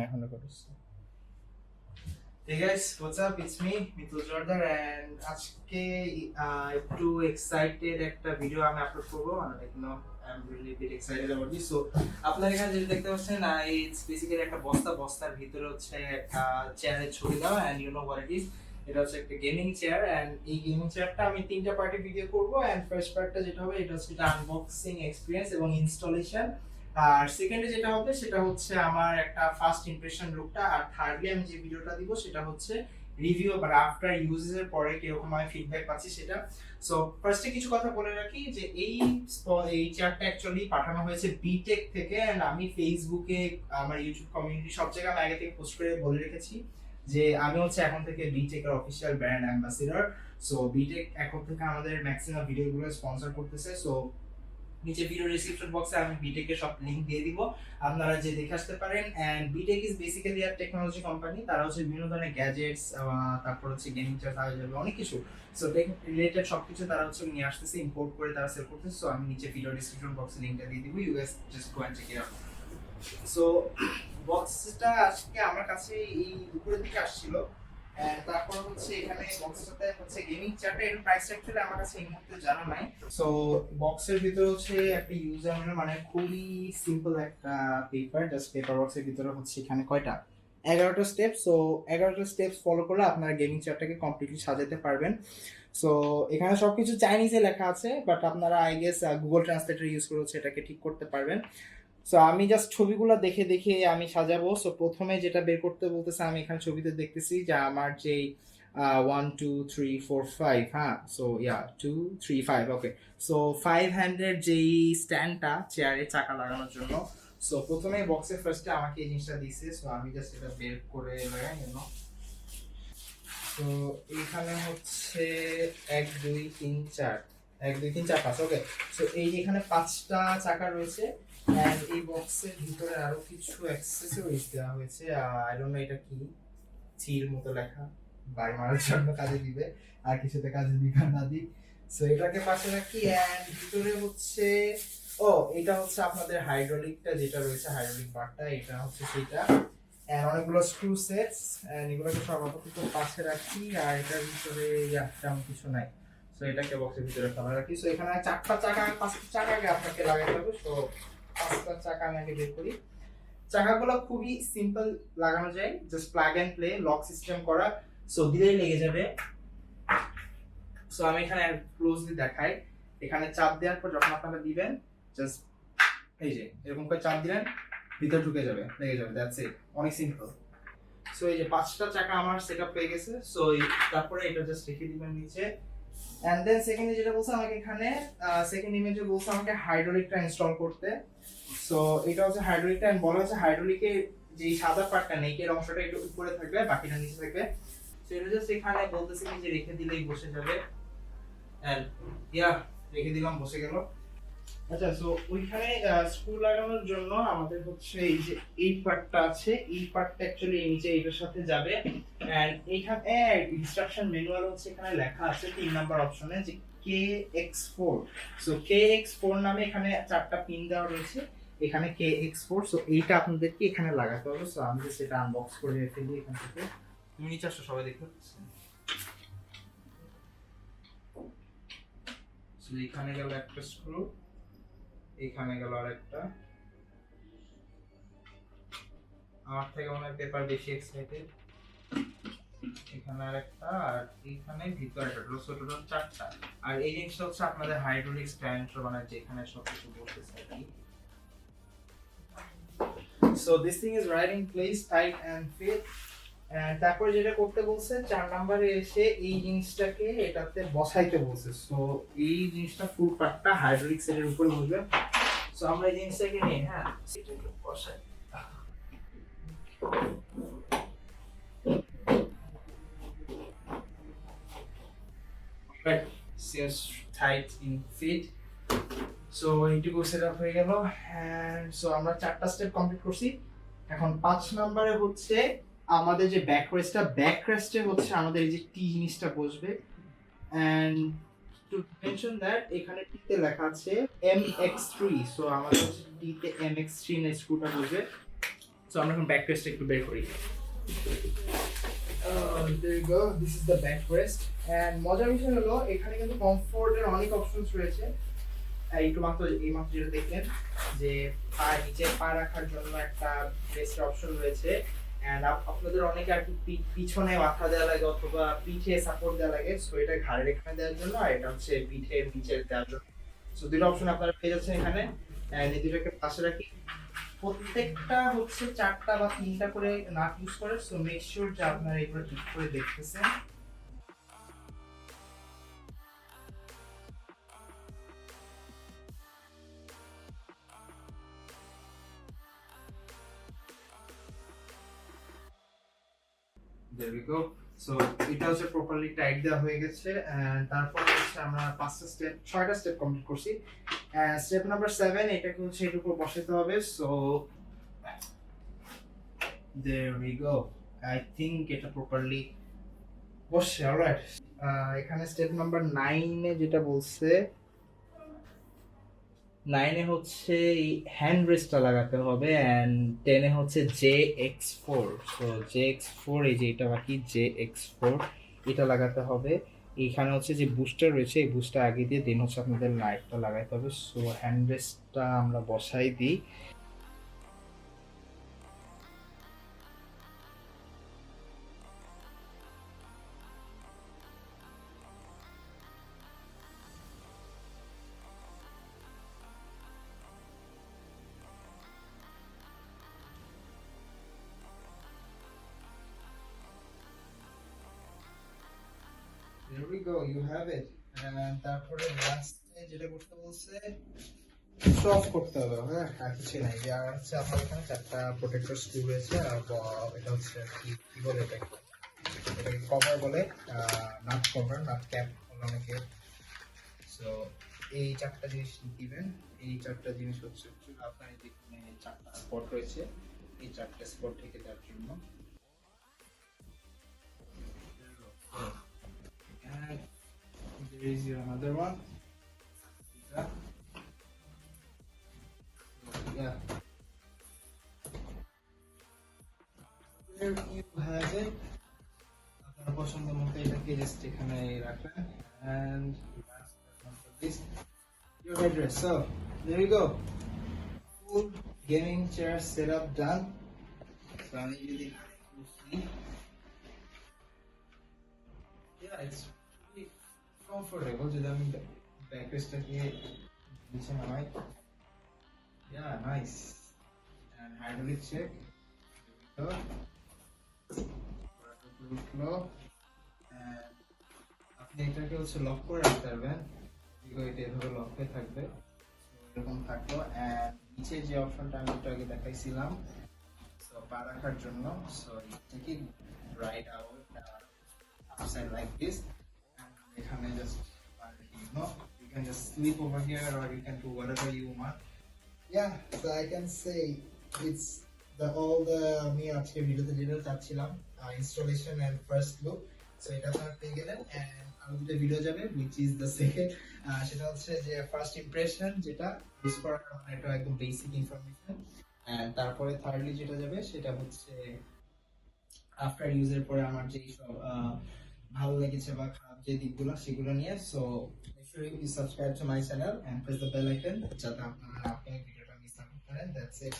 এখন করতেছি। Hey guys, what's up? It's me, Mitul Jordar, and আজকে একটু এক্সাইটেড একটা ভিডিও আমি আপলোড করব। like I'm really a bit excited about this. So আপনারা এখানে যেটা দেখতে পাচ্ছেন, it's basically একটা বস্তার ভিতরে হচ্ছে একটা চেয়ারের ছবি দেওয়া, and you know what it is. এটা হচ্ছে একটা গেমিং চেয়ার, and এই গেমিং চেয়ারটা আমি তিনটা পার্টে ভিডিও করব, and ফার্স্ট পার্টটা যেটা হবে এটা হচ্ছে আনবক্সিং এক্সপেরিয়েন্স এবং ইনস্টলেশন। আর সেকেন্ডে যেটা হবে সেটা হচ্ছে আমার একটা ফার্স্ট ইমপ্রেশন লুকটা, আর থার্ডলি আমি যে ভিডিওটা দিব সেটা হচ্ছে রিভিউ বা আফটার ইউজেস এর পরে কিরকম আমি ফিডব্যাক পাচ্ছি সেটা। সো ফার্স্টে কিছু কথা বলে রাখি যে এই চেয়ারটা অ্যাকচুয়ালি পাঠানো হয়েছে বিটেক থেকে, এন্ড আমি ফেসবুকে আমার ইউটিউব কমিউনিটি সব জায়গায় আমি আগে থেকে পোস্ট করে বলে রেখেছি যে আমি হচ্ছে এখন থেকে বিটেক এর অফিশিয়াল ব্র্যান্ড অ্যাম্বাসেডর। সো বিটেক এখন থেকে আমাদের ম্যাক্সিমাম ভিডিওগুলো স্পন্সর করতেছে। সো নিচে ভিডিও ডেসক্রিপশন বক্সে আমি বিটেক এর সব লিংক দিয়ে দিব, আপনারা যে দেখে আসতে পারেন। এন্ড বিটেক is basically a technology company, তারা হচ্ছে বিভিন্ন ধরনের গ্যাজেটস, তারপর হচ্ছে গেমিং চেয়ার, তারা যাবে অনেক কিছু। সো টেক রিলেটেড সবকিছু তারা হচ্ছে নিয়ে আসতেছে, ইম্পোর্ট করে তারা সেল করতেছে। সো আমি নিচে ভিডিও ডেসক্রিপশন বক্সে লিংকটা দিয়ে দিব, you guys just go and check it out. So বক্সটা আজকে আমার কাছে এই দুপুরের দিকে আসছিল, তারপর হচ্ছে এখানে বক্সটাতে হচ্ছে গেমিং চেয়ারটা, এর প্রাইস অ্যাকচুয়ালি আমার কাছে এই মুহূর্তে জানা নাই। সো বক্সের ভিতরে হচ্ছে একটা ইউজার মানে খুবই সিম্পল একটা পেপার, জাস্ট পেপার বক্সের ভিতরে হচ্ছে এখানে কয়টা 11টা স্টেপ। সো 11টা স্টেপস ফলো করলে আপনারা গেমিং চেয়ারটাকে কমপ্লিটলি সাজাতে পারবেন। সো এখানে সবকিছু চাইনিজে লেখা আছে, বাট আপনারা I guess Google translator use করে হচ্ছে এটাকে ঠিক করতে পারবেন। সো আমি জাস্ট ছবিগুলো দেখে দেখে আমি সাজাবো। সো প্রথমে যেটা বের করতে বলতেছে, আমি এখানে ছবিতে দেখতেছি যে আমার যে 1 2 3 4 5, হ্যাঁ, সো 2 3 5, ওকে। সো 500 যেই স্ট্যান্ডটা চেয়ারে চাকা লাগানোর জন্য। সো প্রথমে বক্সের ফার্স্টে আমাকে এই জিনিসটা দিছে, সো আমি জাস্ট এটা বের করে লাগাই নিব। তো এইখানে হচ্ছে 1 2 3 4, 1 2 3 4 5, ওকে। সো এই এখানে 5টা চাকা রয়েছে, এন্ড এই বক্সের ভিতরে আরো কিছু অ্যাক্সেসরিজ দেওয়া হয়েছে। আই ডোন্ট নো এটা কি, চির মতো লেখা, বাড়ি মারার জন্য কাজে দিবে, আর কিছুতে কাজে দিবে না দিক। সো এটাকে পাশে রাখি, এন্ড ভিতরে হচ্ছে এটা হচ্ছে আপনাদের হাইড্রোলিকটা যেটা রয়েছে, হাইড্রোলিক বারটা, এটা হচ্ছে সেটা, এন্ড অনেকগুলো স্ক্রু সেটস, এন্ড এগুলোকে সব আপাতত পাশে রাখি। আর এটার ভিতরে তেমন কিছু নাই, সো এটাকে বক্সের ভিতরে ফেলা রাখি। সো এখানে 4টা চাকা, 5টা চাকাকে আপনাকে লাগাতে হবে। সো 5টা চাকা আমি আগে বের করি। চাকাগুলো খুবই সিম্পল লাগানো যায়, just plug and play, lock system করা। সো দিলেই লেগে যাবে। সো আমি এখানে ক্লোজলি দেখাই, এখানে চাপ দেওয়ার পর যখন আপনারা দিবেন, জাস্ট এই যে এরকম করে চাপ দিলেন, ভিতর ঢুকে যাবে, লেগে যাবে, দ্যাটস ইট, অনেক সিম্পল। সো এই যে 5টা চাকা আমার সেটআপ হয়ে গেছে। সো তারপরে এটা জাস্ট রেখে দিবেন নিচে। এন্ড দেন সেকেন্ডে যেটা বলছে আমাকে এখানে, সেকেন্ড ইমেজে বলছে আমাকে হাইড্রোলিকটা ইনস্টল করতে। সো এটা হচ্ছে হাইড্রোলিকটা, এন্ড বলা হচ্ছে হাইড্রোলিকের যে সাদা পার্টটা নেই, এর অংশটা একটু উপরে থাকবে, বাকিটা নিচে থাকবে। সো এটা জাস্ট এখানে বলতেছে যে রেখে দিলেই বসে যাবে, এন্ড রেখে দিলাম, বসে গেল। আচ্ছা, সো ওইখানে স্ক্রু লাগানোর জন্য আমাদের হচ্ছে এই যে এই পার্টটা আছে, এই পার্টটা অ্যাকচুয়ালি নিচে এটার সাথে যাবে। এন্ড এইখানে ইনস্ট্রাকশন ম্যানুয়াল হচ্ছে এখানে লেখা আছে 3 নাম্বার অপশনে যে KX4। সো KX4 নামে এখানে 4টা পিন দেওয়া রয়েছে, এখানে KX4। সো এইটা আপনাদেরকে এখানে লাগাতে হবে। সো আমি সেটা আনবক্স করে ফেলি এখান থেকে। তুমি নিচে আসো, সবাই দেখতে পাচ্ছেন। সো এখানে গেল একটা স্ক্রু, এখানে গেল আরেকটা। আমার থেকে মনে হয় পেপার বেশি এক্সাইটেড। এখানে আরেকটা, আর এখানে ভিতরে একটা, টোটাল 4টা। আর এই জিনিসটা হচ্ছে আপনাদের হাইড্রোলিক স্ট্যান্ড, মানে যেখানে সবকিছু বসতেছে আর কি। So this thing is right in place, tight and fit. তারপরে যেটা করতে বলছে 4 নম্বরে এসে এই জিনিসটাকে এটাতে বসাইতে বলছে। সো এই জিনিসটা ফুল পার্টটা হাইড্রোলিক সেটের উপর বসবে। সো আমরা এই জিনিসটাকে নিয়ে সেটাকে বসাই। Right, seems tight in fit. So এইটুকু সেটআপ হয়ে গেল, এন্ড সো আমরা 4টা স্টেপ কমপ্লিট করছি। এখন 5 নম্বরে হচ্ছে আমাদের যে ব্যাকরেস্টে হচ্ছে আমাদের এই যে টি জিনিসটা বসবে। এন্ড টু মেনশন দ্যাট এখানে টিতে লেখা আছে MX3। সো আমাদের হচ্ছে টিতে MX3 এর স্ক্রুটা বসবে। সো আমরা এখন ব্যাকরেস্ট একটু বের করি। There you go, this is the backrest, and মজার বিষয় হলো এখানে কিন্তু কমফোর্টের অনেক অপশনস রয়েছে। একটু মাত্র এই মাত্র যেটা দেখলেন যে নিচে পা রাখার জন্য একটা রেস্ট অপশন রয়েছে, এন্ড আপনাদের অনেকে আর কি পিছনে মাথা দেওয়া লাগে অথবা পিঠে সাপোর্ট দেওয়া লাগে, সো এটা ঘাড়ের এখানে দেওয়ার জন্য, আর এটা হচ্ছে পিঠের নিচে দেওয়ার জন্য। সো দুটো অপশন আপনারা পেয়ে যাচ্ছেন এখানে, এন্ড এই দুটোকে পাশে রাখি। প্রত্যেকটা হচ্ছে 4টা বা 3টা করে নাট ইউজ করে, সো মেক শিওর যে আপনারা এগুলো ঠিক করে দেখতেছেন। There we go. So এটা হচ্ছে প্রপারলি টাইট দেওয়া হয়ে গেছে, এন্ড তারপর হচ্ছে আমরা 5টা স্টেপ 6টা স্টেপ কমপ্লিট করছি। স্টেপ নাম্বার 7 এটাকে হচ্ছে এর উপর বসাতে হবে। So there we go, I think এটা প্রপারলি বসছে। অলরাইট, এখানে স্টেপ নাম্বার 9 এ যেটা বলছে, 9 এ হচ্ছে হ্যান্ড রেস্টটা লাগাতে হবে, এন্ড 10 এ হচ্ছে JX4। সো JX4 এই যে এটা বাকি, JX4 এটা লাগাতে হবে। এখানে হচ্ছে যে বুস্টার রয়েছে, এই বুস্টার আগে দিয়ে দেন হচ্ছে আপনাদের লাইটটা লাগাতে হবে। সো হ্যান্ড রেস্টটা আমরা বসাই দিই। There we go, you have it. And তারপরে লাস্টে যেটা করতে বলছে সফ করতে হবে, হ্যাঁ আর কিছু নাই। আর হচ্ছে আপনার এখানে 4টা প্রোটেক্টর স্ক্রু রয়েছে, আর এটা হচ্ছে কি বলে এটাকে কভার বলে, নাট কভার, নাট ক্যাপ বলে অনেকে। সো এই 4টা জিনিস দিবেন। এই 4টা জিনিস হচ্ছে আপনার যেখানে 4টা স্পট রয়েছে, এই 4টা স্পট থেকে দেওয়ার জন্য। And there is your another one. Yeah. There you have it. আপনার পছন্দ মতো এটাকে জাস্ট এখানে রাখবেন, and last but not least, your headrest. So there you go, full gaming chair setup done. So আমি যদি see, yeah, it's really comfortable. যদি আমি ব্যাকরেস্টটাকে নিচে নামাই, yeah, nice. And hydraulic check, there we go. And আপনি এটাকে হচ্ছে lock করে রাখতে পারবেন, এটা এভাবে লক হয়ে থাকবে, এরকম থাকলো। এন্ড নিচে যে অপশনটা আমি একটু আগে দেখাইছিলাম সো পা রাখার জন্য, সো এটাকে right out outside like this, and এখানে just you can just sleep over here or you can do whatever you want. Yeah, so I can say it's all the আমি আজকে ভিডিওতে যেটা চাচ্ছিলাম, installation and first look. So এটা আপনারা পেয়ে গেলেন, and আরো দুটো ভিডিও যাবে which is the second, সেটা হচ্ছে যে ফার্স্ট ইমপ্রেশন, যেটা ইউজ করার মানে এটা একদম বেসিক ইনফরমেশন, and তারপরে থার্ডলি যেটা যাবে সেটা হচ্ছে আফটার ইউজের পরে আমার যে সব ভালো লেগেছে বা খারাপ যে দিকগুলো সেগুলো নিয়ে। So make sure you subscribe to my channel and press the bell icon যাতে আপনারা আপকামিং ভিডিওটা মিস না করতে পারেন। দ্যাটস ইট।